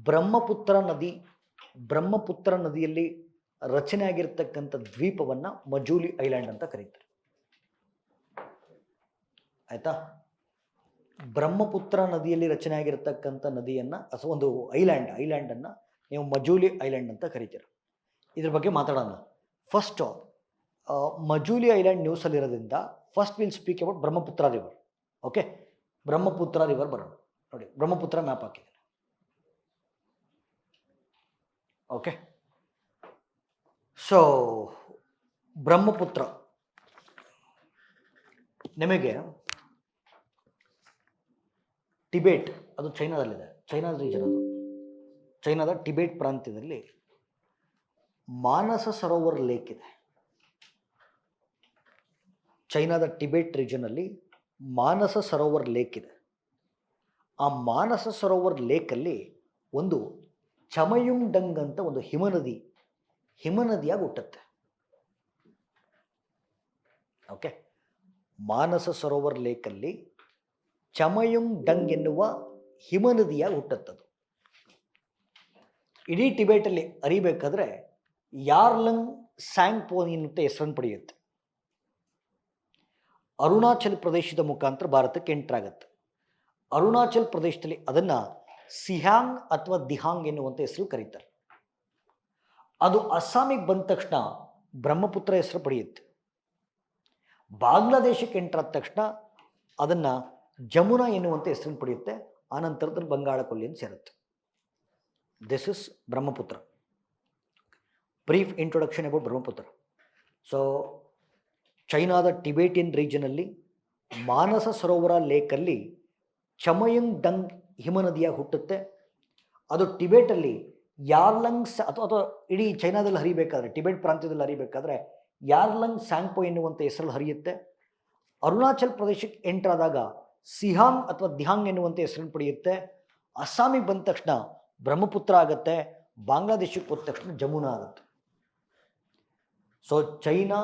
ಬ್ರಹ್ಮಪುತ್ರ ನದಿ ಬ್ರಹ್ಮಪುತ್ರ ನದಿಯಲ್ಲಿ ರಚನೆ ಆಗಿರ್ತಕ್ಕಂಥ ದ್ವೀಪವನ್ನು ಮಜೂಲಿ ಐಲ್ಯಾಂಡ್ ಅಂತ ಕರೀತಾರೆ. ಆಯ್ತಾ? ಬ್ರಹ್ಮಪುತ್ರ ನದಿಯಲ್ಲಿ ರಚನೆ ಆಗಿರ್ತಕ್ಕಂಥ ನದಿಯನ್ನು ಅಥವಾ ಒಂದು ಐಲ್ಯಾಂಡನ್ನು ನೀವು ಮಜೂಲಿ ಐಲ್ಯಾಂಡ್ ಅಂತ ಕರಿತೀರ. ಇದ್ರ ಬಗ್ಗೆ ಮಾತಾಡೋಣ. ಫಸ್ಟು ಮಜೂಲಿ ಐಲ್ಯಾಂಡ್ ನ್ಯೂಸಲ್ಲಿರೋದ್ರಿಂದ first will speak about Brahmaputra river. Okay, Brahmaputra river ಬರೋಣ. ನೋಡಿ, ಬ್ರಹ್ಮಪುತ್ರ ಮ್ಯಾಪ್ ಹಾಕಿದ್ದೀನಿ. ಓಕೆ, ಸೊ ಬ್ರಹ್ಮಪುತ್ರ ನಿಮಗೆ ಟಿಬೇಟ್, ಅದು ಚೈನಾದಲ್ಲಿದೆ, ಚೈನಾದ ರೀಜನ್, ಅದು ಚೈನಾದ ಟಿಬೇಟ್ ಪ್ರಾಂತ್ಯದಲ್ಲಿ ಮಾನಸ ಸರೋವರ್ ಲೇಕ್ ಇದೆ. ಚೈನಾದ ಟಿಬೇಟ್ ರೀಜನಲ್ಲಿ ಮಾನಸ ಸರೋವರ್ ಲೇಕ್ ಇದೆ. ಆ ಮಾನಸ ಸರೋವರ್ ಲೇಕಲ್ಲಿ ಒಂದು ಚಮಯುಂಡಂಗ್ ಅಂತ ಒಂದು ಹಿಮನದಿಯಾಗಿ ಹುಟ್ಟುತ್ತೆ. ಓಕೆ, ಮಾನಸ ಸರೋವರ್ ಲೇಕಲ್ಲಿ ಚಮಯುಂಡಂಗ್ ಎನ್ನುವ ಹಿಮನದಿಯಾಗಿ ಹುಟ್ಟುತ್ತದು. ಇಡೀ ಟಿಬೇಟಲ್ಲಿ ಅರಿಬೇಕಾದ್ರೆ ಯಾರ್ಲಂಗ್ ಸ್ಯಾಂಗ್ಪೋ ಎನ್ನುತ್ತೆ ಹೆಸರನ್ನು ಪಡೆಯುತ್ತೆ. ಅರುಣಾಚಲ್ ಪ್ರದೇಶದ ಮುಖಾಂತರ ಭಾರತಕ್ಕೆ ಎಂಟ್ರಾಗುತ್ತೆ. ಅರುಣಾಚಲ್ ಪ್ರದೇಶದಲ್ಲಿ ಅದನ್ನು ಸಿಹಾಂಗ್ ಅಥವಾ ದಿಹಾಂಗ್ ಎನ್ನುವಂಥ ಹೆಸರು ಕರೀತಾರೆ. ಅದು ಅಸ್ಸಾಮಿಗೆ ಬಂದ ತಕ್ಷಣ ಬ್ರಹ್ಮಪುತ್ರ ಹೆಸರು ಪಡೆಯುತ್ತೆ. ಬಾಂಗ್ಲಾದೇಶಕ್ಕೆ ಎಂಟ್ರಾದ ತಕ್ಷಣ ಅದನ್ನು ಜಮುನಾ ಎನ್ನುವಂಥ ಹೆಸರನ್ನು ಪಡೆಯುತ್ತೆ. ಆನಂತರದಲ್ಲಿ ಬಂಗಾಳ ಕೊಲ್ಲಿಯನ್ನು ಸೇರುತ್ತೆ. This is Brahmaputra. Brief introduction about Brahmaputra. So ಚೈನಾದ ಟಿಬೇಟಿಯನ್ ರೀಜನಲ್ಲಿ ಮಾನಸ ಸರೋವರ ಲೇಕಲ್ಲಿ ಚಮಯುಂಡಂಗ್ ಹಿಮನದಿಯಾಗಿ ಹುಟ್ಟುತ್ತೆ. ಅದು ಟಿಬೇಟಲ್ಲಿ ಯಾರ್ಲಂಗ್ ಅಥವಾ ಇಡೀ ಚೈನಾದಲ್ಲಿ ಹರಿಬೇಕಾದ್ರೆ, ಟಿಬೇಟ್ ಪ್ರಾಂತ್ಯದಲ್ಲಿ ಹರಿಬೇಕಾದ್ರೆ ಯಾರ್ಲಂಗ್ ಸ್ಯಾಂಗ್ಪೋ ಎನ್ನುವಂಥ ಹೆಸರಲ್ಲಿ ಹರಿಯುತ್ತೆ. ಅರುಣಾಚಲ್ ಪ್ರದೇಶಕ್ಕೆ ಎಂಟ್ರಾದಾಗ ಸಿಹಾಂಗ್ ಅಥವಾ ದಿಹಾಂಗ್ ಎನ್ನುವಂಥ ಹೆಸರನ್ನು ಪಡೆಯುತ್ತೆ. ಅಸ್ಸಾಮಿಗೆ ಬಂದ ತಕ್ಷಣ ಬ್ರಹ್ಮಪುತ್ರ ಆಗುತ್ತೆ. ಬಾಂಗ್ಲಾದೇಶಕ್ಕೆ ಹೋದ ತಕ್ಷಣ ಜಮುನಾ ಆಗುತ್ತೆ. ಸೊ ಚೈನಾ,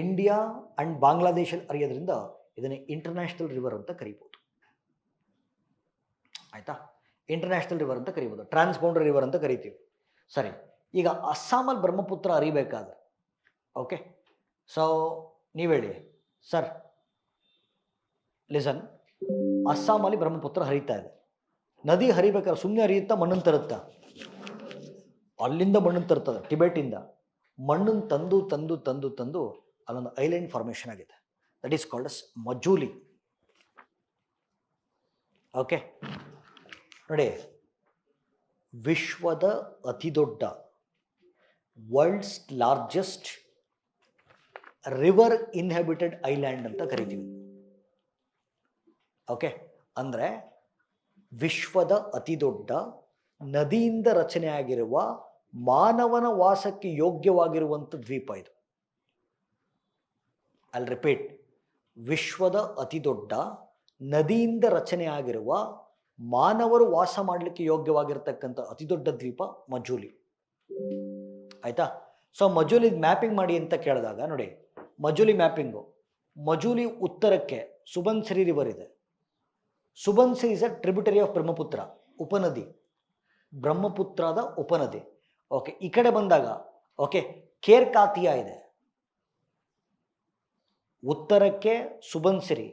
ಇಂಡಿಯಾ ಆ್ಯಂಡ್ ಬಾಂಗ್ಲಾದೇಶಲ್ಲಿ ಹರಿಯೋದ್ರಿಂದ ಇದನ್ನು ಇಂಟರ್ನ್ಯಾಷನಲ್ ರಿವರ್ ಅಂತ ಕರಿಬೋದು. ಆಯಿತಾ? ಇಂಟರ್ನ್ಯಾಷನಲ್ ರಿವರ್ ಅಂತ ಕರಿಬೋದು, ಟ್ರಾನ್ಸ್ಬೌಂಡರಿ ರಿವರ್ ಅಂತ ಕರಿತೀವಿ. ಸರಿ, ಈಗ ಅಸ್ಸಾಮಲ್ಲಿ ಬ್ರಹ್ಮಪುತ್ರ ಹರಿಬೇಕಾದ್ರೆ, ಓಕೆ, ಸೊ ನೀವು ಹೇಳಿ ಸರ್, ಲಿಸನ್, ಅಸ್ಸಾಮಲ್ಲಿ ಬ್ರಹ್ಮಪುತ್ರ ಹರಿತಾ ಇದೆ. ನದಿ ಹರಿಬೇಕಾದ್ರೆ ಸುಮ್ಮನೆ ಹರಿಯುತ್ತಾ, ಮಣ್ಣನ್ನು ತರುತ್ತಾ? ಅಲ್ಲಿಂದ ಮಣ್ಣನ್ನು ತರ್ತದೆ, ಟಿಬೇಟಿಂದ ಮಣ್ಣನ್ನು ತಂದು ತಂದು ತಂದು ತಂದು ಅಲ್ಲೊಂದು ಐಲ್ಯಾಂಡ್ ಫಾರ್ಮೇಷನ್ ಆಗಿದೆ. That is called as Majuli. Okay, ನೋಡಿ, ವಿಶ್ವದ ಅತಿ ದೊಡ್ಡ, world's largest river inhabited island ಅಂತ ಕರಿತೀವಿ. ಓಕೆ, ಅಂದರೆ ವಿಶ್ವದ ಅತಿ ದೊಡ್ಡ ನದಿಯಿಂದ ರಚನೆಯಾಗಿರುವ ಮಾನವನ ವಾಸಕ್ಕೆ ಯೋಗ್ಯವಾಗಿರುವಂಥ ದ್ವೀಪ ಇದು. ಐಲ್ ರಿಪೀಟ್, ವಿಶ್ವದ ಅತಿ ದೊಡ್ಡ ನದಿಯಿಂದ ರಚನೆಯಾಗಿರುವ ಮಾನವರು ವಾಸ ಮಾಡಲಿಕ್ಕೆ ಯೋಗ್ಯವಾಗಿರ್ತಕ್ಕಂಥ ಅತಿ ದೊಡ್ಡ ದ್ವೀಪ ಮಜೂಲಿ. ಆಯಿತಾ? ಸೊ ಮಜೂಲಿ ಮ್ಯಾಪಿಂಗ್ ಮಾಡಿ ಅಂತ ಕೇಳಿದಾಗ ನೋಡಿ, ಮಜೂಲಿ ಮ್ಯಾಪಿಂಗು, ಮಜೂಲಿ ಉತ್ತರಕ್ಕೆ ಸುಬನ್ಸಿರಿ ರಿವರ್ ಇದೆ. Subansiri is a tributary of Brahmaputra, ಉಪನದಿ, ಬ್ರಹ್ಮಪುತ್ರದ ಉಪನದಿ. ಓಕೆ, ಈ ಕಡೆ ಬಂದಾಗ ಓಕೆ ಕೇರ್ಕಾತಿಯಾ ಇದೆ. ಉತ್ತರಕ್ಕೆ ಸುಬನ್ಸಿರಿ,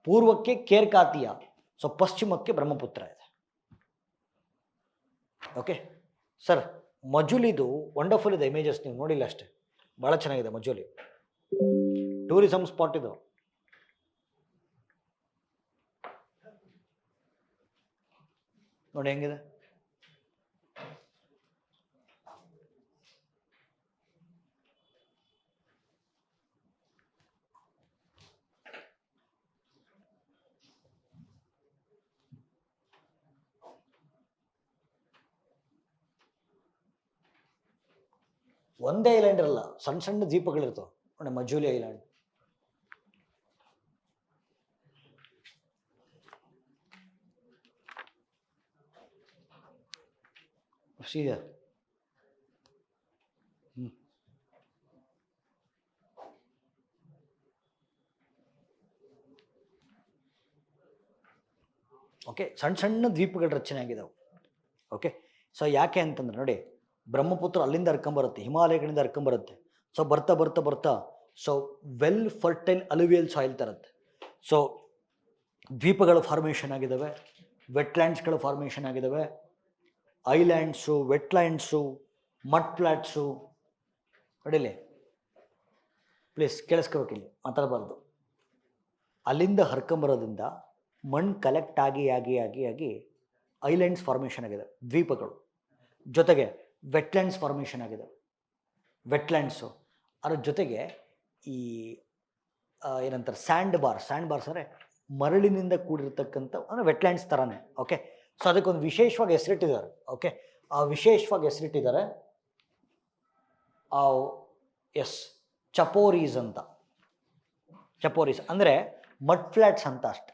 ಪೂರ್ವಕ್ಕೆ ಕೇರ್ಕಾತಿಯಾ, ಸೊ ಪಶ್ಚಿಮಕ್ಕೆ ಬ್ರಹ್ಮಪುತ್ರ ಇದೆ. ಓಕೆ ಸರ್, ಮಜೂಲಿದು ವಂಡರ್ಫುಲ್ ಇದೆ, ಇಮೇಜಸ್ ನೀವು ನೋಡಿಲ್ಲ ಅಷ್ಟೇ, ಭಾಳ ಚೆನ್ನಾಗಿದೆ ಮಜೂಲಿ, ಟೂರಿಸಮ್ ಸ್ಪಾಟ್ ಇದು. ನೋಡಿ ಹೆಂಗಿದೆ. ಒಂದೇ ಐಲ್ಯಾಂಡ್ ಇರಲ್ಲ, ಸಣ್ಣ ಸಣ್ಣ ದ್ವೀಪಗಳಿರ್ತಾವೆ ನೋಡಿ, ಮಜೂಲಿ ಐಲ್ಯಾಂಡ್. ಸೀದಾ ಓಕೆ, ಸಣ್ಣ ಸಣ್ಣ ದ್ವೀಪಗಳ ರಚನೆ ಆಗಿದ್ದಾವೆ. ಓಕೆ, ಸೊ ಯಾಕೆ ಅಂತಂದ್ರೆ ನೋಡಿ, ಬ್ರಹ್ಮಪುತ್ರ ಅಲ್ಲಿಂದ ಹರ್ಕೊಂಬರುತ್ತೆ, ಹಿಮಾಲಯಗಳಿಂದ ಹರ್ಕೊಂಬರುತ್ತೆ. ಸೊ ಬರ್ತಾ ಬರ್ತಾ ಬರ್ತಾ so well fertile alluvial soil ತರುತ್ತೆ. ಸೊ ದ್ವೀಪಗಳು ಫಾರ್ಮೇಷನ್ ಆಗಿದ್ದಾವೆ, ವೆಟ್ಲ್ಯಾಂಡ್ಸ್ಗಳು ಫಾರ್ಮೇಷನ್ ಆಗಿದ್ದಾವೆ, ಐಲ್ಯಾಂಡ್ಸು, ವೆಟ್ಲ್ಯಾಂಡ್ಸು, ಮಡ್ ಫ್ಲ್ಯಾಟ್ಸು. ನೋಡಿಲಿ ಪ್ಲೀಸ್ ಕೇಳಿಸ್ಕೋಬೇಕಿಲ್ಲಿ, ಮಾತಾಡಬಾರ್ದು. ಅಲ್ಲಿಂದ ಹರ್ಕೊಂಬರೋದ್ರಿಂದ ಮಣ್ಣು ಕಲೆಕ್ಟ್ ಆಗಿ ಆಗಿ ಆಗಿ ಆಗಿ ಐಲ್ಯಾಂಡ್ಸ್ ಫಾರ್ಮೇಷನ್ ಆಗಿದೆ, ದ್ವೀಪಗಳು. ಜೊತೆಗೆ ವೆಟ್ಲ್ಯಾಂಡ್ಸ್ ಫಾರ್ಮೇಷನ್ ಆಗಿದೆ, ವೆಟ್ಲ್ಯಾಂಡ್ಸು. ಅದ್ರ ಜೊತೆಗೆ ಈ ಏನಂತಾರೆ ಸ್ಯಾಂಡ್ ಬಾರ್ಸ್ ಅಂದರೆ ಮರಳಿನಿಂದ ಕೂಡಿರ್ತಕ್ಕಂಥ ಅಂದರೆ ವೆಟ್ಲ್ಯಾಂಡ್ಸ್ ಥರನೇ. ಓಕೆ, ಸೊ ಅದಕ್ಕೊಂದು ವಿಶೇಷವಾಗಿ ಹೆಸರಿಟ್ಟಿದ್ದಾರೆ. ಓಕೆ, ಆ ವಿಶೇಷವಾಗಿ ಹೆಸರಿಟ್ಟಿದ್ದಾರೆ ಎಸ್ ಚಪೋರೀಸ್ ಅಂತ. ಚಪೋರೀಸ್ ಅಂದರೆ ಮಡ್ ಫ್ಲ್ಯಾಟ್ಸ್ ಅಂತ ಅಷ್ಟೆ.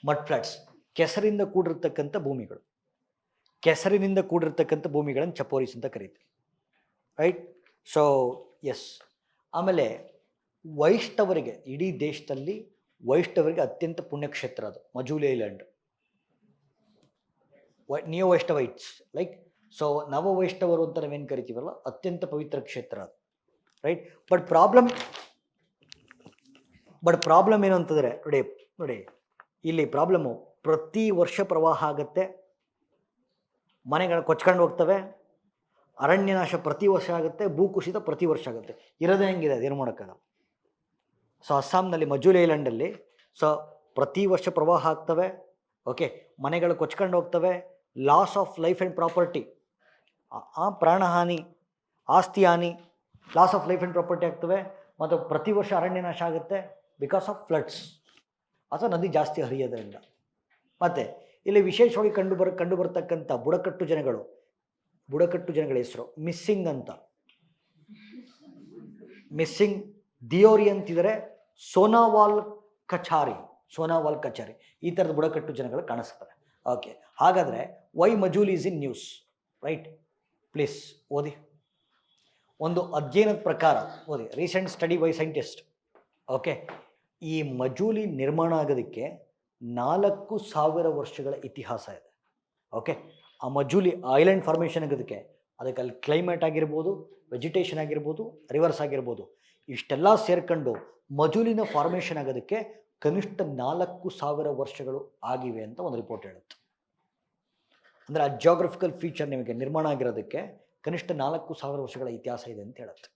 ಮಡ್ ಫ್ಲ್ಯಾಟ್ಸ್ ಕೆಸರಿಂದ ಕೂಡಿರ್ತಕ್ಕಂಥ ಭೂಮಿಗಳು, ಕೆಸರಿನಿಂದ ಕೂಡಿರ್ತಕ್ಕಂಥ ಭೂಮಿಗಳನ್ನು ಚಪೋರೀಸ್ ಅಂತ ಕರೀತೀವಿ, ರೈಟ್? So S. ಆಮೇಲೆ ವೈಷ್ಣವರಿಗೆ, ಇಡೀ ದೇಶದಲ್ಲಿ ವೈಷ್ಣವರಿಗೆ ಅತ್ಯಂತ ಪುಣ್ಯಕ್ಷೇತ್ರ ಅದು Majuli island. Neo Vaishnavites like, so ನವ ವೈಷ್ಣವರು ಅಂತ ನಾವೇನು ಕರಿತೀವಲ್ಲ, ಅತ್ಯಂತ ಪವಿತ್ರ ಕ್ಷೇತ್ರ ಅದು, ರೈಟ್? ಬಟ್ ಪ್ರಾಬ್ಲಮ್ ಏನು ಅಂತಂದರೆ ನೋಡಿ ಇಲ್ಲಿ ಪ್ರಾಬ್ಲಮ್ಮು, ಪ್ರತಿ ವರ್ಷ ಪ್ರವಾಹ ಆಗುತ್ತೆ, ಮನೆಗಳು ಕೊಚ್ಕೊಂಡು ಹೋಗ್ತವೆ, ಅರಣ್ಯನಾಶ ಪ್ರತಿ ವರ್ಷ ಆಗುತ್ತೆ, ಭೂಕುಸಿತ ಪ್ರತಿ ವರ್ಷ ಆಗುತ್ತೆ. ಇರೋದೇ ಹೆಂಗಿದೆ, ಅದೇನು ಮಾಡೋಕ್ಕಾಗಲ್ಲ. ಸೊ ಅಸ್ಸಾಂನಲ್ಲಿ ಮಜೂಲಿ ಐಲ್ಯಾಂಡಲ್ಲಿ ಸೊ ಪ್ರತಿ ವರ್ಷ ಪ್ರವಾಹ ಆಗ್ತವೆ. ಓಕೆ, ಮನೆಗಳು ಕೊಚ್ಕೊಂಡು ಹೋಗ್ತವೆ, loss of life and property, ಪ್ರಾಣಹಾನಿ, ಆಸ್ತಿ ಹಾನಿ, loss of life and property ಆಗ್ತವೆ. ಮತ್ತು ಪ್ರತಿ ವರ್ಷ ಅರಣ್ಯನಾಶ ಆಗುತ್ತೆ ಬಿಕಾಸ್ ಆಫ್ ಫ್ಲಡ್ಸ್, ಅಥವಾ ನದಿ ಜಾಸ್ತಿ ಹರಿಯೋದ್ರಿಂದ. ಮತ್ತು ಇಲ್ಲಿ ವಿಶೇಷವಾಗಿ ಕಂಡು ಬರ್ತಕ್ಕಂಥ ಬುಡಕಟ್ಟು ಜನಗಳ ಹೆಸರು ಮಿಸ್ಸಿಂಗ್ ಅಂತ, ಮಿಸ್ಸಿಂಗ್ ದಿಯೋರಿ ಅಂತಿದ್ದಾರೆ, ಸೋನಾವಾಲ್ ಕಚಾರಿ, ಈ ಥರದ ಬುಡಕಟ್ಟು ಜನಗಳು ಕಾಣಿಸ್ತಾರೆ. ಓಕೆ, ಹಾಗಾದರೆ why Majuli is in news, right? Please ಓದಿ. ಒಂದು ಅಧ್ಯಯನದ ಪ್ರಕಾರ ಓದಿ, recent study by scientist. Okay, ಈ ಮಜೂಲಿ ನಿರ್ಮಾಣ ಆಗೋದಕ್ಕೆ 4000 ವರ್ಷಗಳ ಇತಿಹಾಸ ಇದೆ. ಓಕೆ, ಆ ಮಜೂಲಿ ಐಲ್ಯಾಂಡ್ ಫಾರ್ಮೇಷನ್ ಆಗೋದಕ್ಕೆ ಅದಕ್ಕೆ ಅಲ್ಲಿ ಕ್ಲೈಮೇಟ್ ಆಗಿರ್ಬೋದು, ವೆಜಿಟೇಷನ್ ಆಗಿರ್ಬೋದು, ರಿವರ್ಸ್ ಆಗಿರ್ಬೋದು, ಇಷ್ಟೆಲ್ಲ ಸೇರ್ಕೊಂಡು ಮಜೂಲಿನ ಫಾರ್ಮೇಷನ್ ಆಗೋದಕ್ಕೆ ಕನಿಷ್ಠ 4000 ವರ್ಷಗಳು ಆಗಿವೆ ಅಂತ ಒಂದು ರಿಪೋರ್ಟ್ ಹೇಳುತ್ತೆ. ಅಂದರೆ ಆ ಜಿಯೋಗ್ರಫಿಕಲ್ ಫೀಚರ್ ನಿಮಗೆ ನಿರ್ಮಾಣ ಆಗಿರೋದಕ್ಕೆ ಕನಿಷ್ಠ 4000 ವರ್ಷಗಳ ಇತಿಹಾಸ ಇದೆ ಅಂತ ಹೇಳುತ್ತೆ.